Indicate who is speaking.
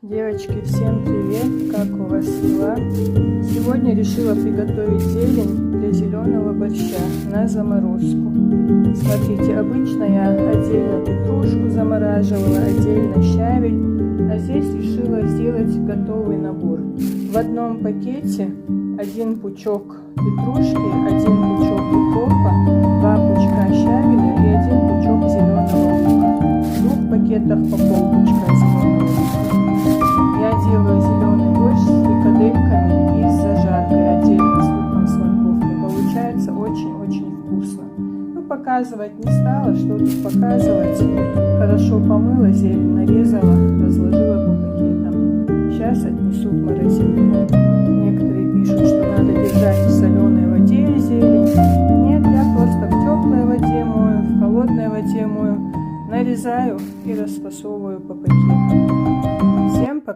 Speaker 1: Девочки, всем привет! Как у вас дела? Сегодня решила приготовить зелень для зеленого борща на заморозку. Смотрите, обычно я отдельно петрушку замораживала, отдельно щавель, а здесь решила сделать готовый набор. В одном пакете 1 пучок петрушки, 1 пучок укропа, 2 пучка щавеля и 1 пучок зеленого лука. В 2 пакетах по полпучка зеленого лука. Я делаю зеленый борщ с фрикадельками и с зажаркой, отдельно с луком, с морковкой. Получается очень-очень вкусно. Ну, показывать не стала, что тут показывать. Хорошо помыла зелень, нарезала, разложила по пакетам. Сейчас отнесу в морозилку. Некоторые пишут, что надо держать в соленой воде зелень. Нет, я просто в теплой воде мою, в холодной воде мою. Нарезаю и расфасовываю по пакетам.